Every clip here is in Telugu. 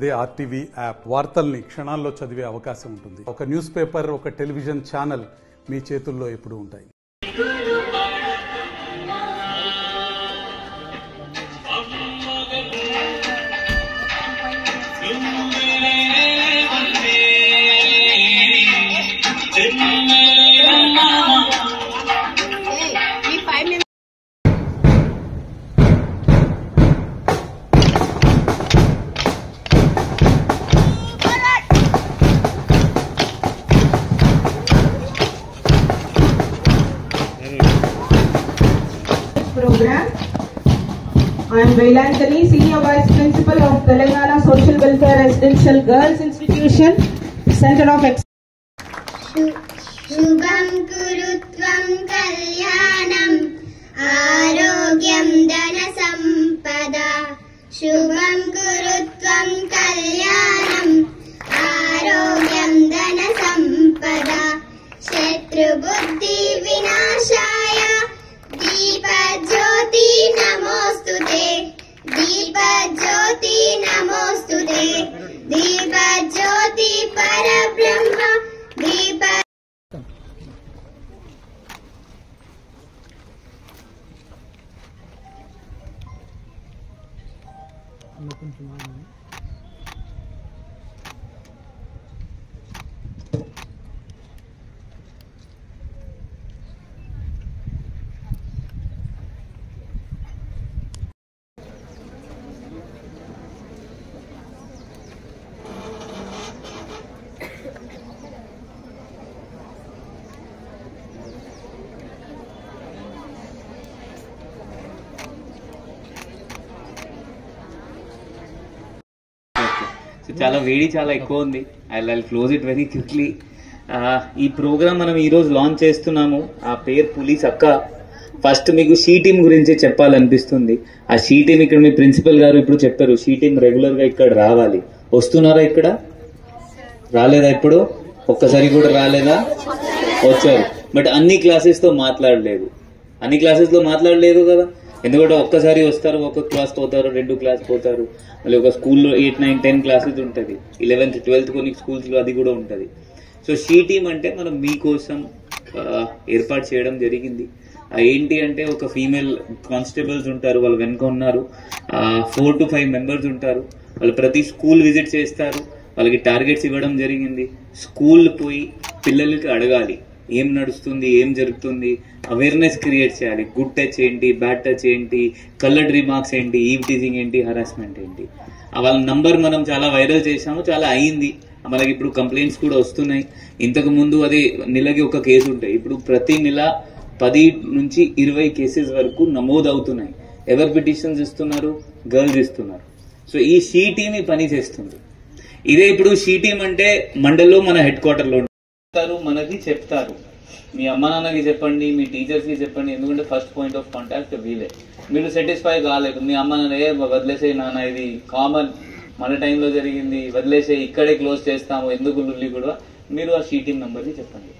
అదే ఆర్టీవీ యాప్ వార్తల్ని క్షణాల్లో చదివే అవకాశం ఉంటుంది. ఒక న్యూస్ పేపర్, ఒక టెలివిజన్ ఛానల్ మీ చేతుల్లో ఎప్పుడూ ఉంటాయి. Program. I am Veilantani, Senior Vice Principal of Telangana Social Welfare Residential Girls Institution, Center of Excellence. Shubham kurutvam kalyanam arogyam dana sampada. Shubham kurutvam kalyanam arogyam dana sampada. Shatru buddhi vinashaya Deepjyoti नमोस्तुते. दीपज्योति नमोस्तुते. दीपज्योति परब्रह्म दीप చాలా వేడి చాలా ఎక్కువ ఉంది. I close it very quickly. ఈ ప్రోగ్రామ్ మనం ఈరోజు లాంచ్ చేస్తున్నాము. ఆ పేరు పులీస్ అక్క. ఫస్ట్ మీకు షీ టీమ్ గురించి చెప్పాలనిపిస్తుంది. ఆ షీ టీమ్ ఇక్కడ మీ ప్రిన్సిపల్ గారు ఇప్పుడు చెప్పారు, షీ టీమ్ రెగ్యులర్ గా ఇక్కడ రావాలి. వస్తున్నారా? ఇక్కడ రాలేదా? ఇప్పుడు ఒక్కసారి కూడా రాలేదా? వచ్చారు, బట్ అన్ని క్లాసెస్ తో మాట్లాడలేదు. అన్ని క్లాసెస్ లో మాట్లాడలేదు కదా, ఎందుకంటే ఒక్కసారి వస్తారు, ఒక క్లాస్ పోతారు, 2 క్లాస్ పోతారు. మళ్ళీ ఒక స్కూల్లో 8, 9, 10 క్లాసెస్ ఉంటుంది. 11th, 12th కొన్ని స్కూల్స్ లో అది కూడా ఉంటుంది. సో షీ టీమ్ అంటే మనం మీకోసం ఏర్పాటు చేయడం జరిగింది. ఏంటి అంటే ఒక ఫీమేల్ కానిస్టేబుల్స్ ఉంటారు, వాళ్ళు వెనుక ఉన్నారు. 4 to 5 మెంబర్స్ ఉంటారు. వాళ్ళు ప్రతి స్కూల్ విజిట్ చేస్తారు. వాళ్ళకి టార్గెట్స్ ఇవ్వడం జరిగింది. స్కూల్ పోయి పిల్లలకి అడగాలి ఏం నడుస్తుంది, ఏం జరుగుతుంది, అవేర్నెస్ క్రియేట్ చేయాలి. గుడ్ టచ్ ఏంటి, బ్యాడ్ టచ్ ఏంటి, కలర్డ్ రిమార్క్స్ ఏంటి, ఈవ్ టీజింగ్ ఏంటి, హరాస్మెంట్ ఏంటి. వాళ్ళ నంబర్ మనం చాలా వైరల్ చేసాము, చాలా అయింది. మనకి ఇప్పుడు కంప్లైంట్స్ కూడా వస్తున్నాయి. ఇంతకు ముందు అది నెలకి ఒక కేసు ఉంటాయి, ఇప్పుడు ప్రతి నెల 10 నుంచి 20 కేసెస్ వరకు నమోదు అవుతున్నాయి. ఎవరు పిటిషన్స్ ఇస్తున్నారు? గర్ల్స్ ఇస్తున్నారు. సో ఈ షీ టీమ్ ఈ పని చేస్తుంది. ఇదే ఇప్పుడు షీ టీమ్ అంటే మండల్లో మన హెడ్ క్వార్టర్లో మనకి చెప్తారు. మీ అమ్మ నాన్నకి చెప్పండి, మీ టీచర్స్ కి చెప్పండి, ఎందుకంటే ఫస్ట్ పాయింట్ ఆఫ్ కాంటాక్ట్ వీలే. మీరు సాటిస్ఫై కాలేదు, మీ అమ్మ నాన్న వదిలేసే, నాన్న ఇది కామన్, మన టైంలో జరిగింది, వదిలేసే, ఇక్కడే క్లోజ్ చేస్తాము, ఎందుకు లుల్లి కూడా, మీరు ఆ షీ టీమ్ నంబర్కి చెప్పండి.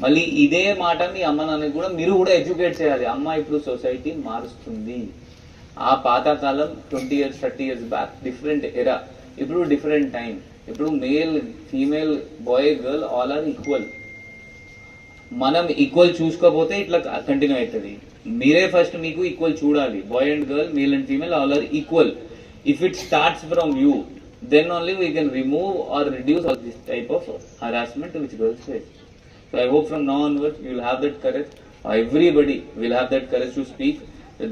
మళ్ళీ ఇదే మాట మీ అమ్మ నాన్నకి కూడా మీరు కూడా ఎడ్యుకేట్ చేయాలి. అమ్మ ఇప్పుడు సొసైటీ మారుస్తుంది. ఆ పాతకాలం 20 years 30 years back different era, ఇప్పుడు డిఫరెంట్ టైం. ఇప్పుడు male, female, boy, girl all are equal. మనం ఈక్వల్ చూసుకోకపోతే ఇట్లా కంటిన్యూ అవుతుంది. మీరే ఫస్ట్ మీకు ఈక్వల్ చూడాలి. Boy and girl, male and female all are equal. If it starts from you, then only we can remove or reduce all this type of harassment which girls face. So I hope from now onwards you will have that courage. Everybody will have that courage to speak.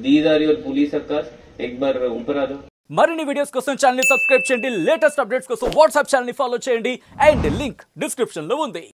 These are your police akkas. ek bar upar aa jao. మరిన్ని వీడియోస్ కోసం ఛానల్ ని సబ్స్క్రైబ్ చేయండి. లేటెస్ట్ అప్డేట్స్ కోసం వాట్సాప్ ఛానల్ ని ఫాలో చేయండి. అండ్ లింక్ డిస్క్రిప్షన్ లో ఉంది.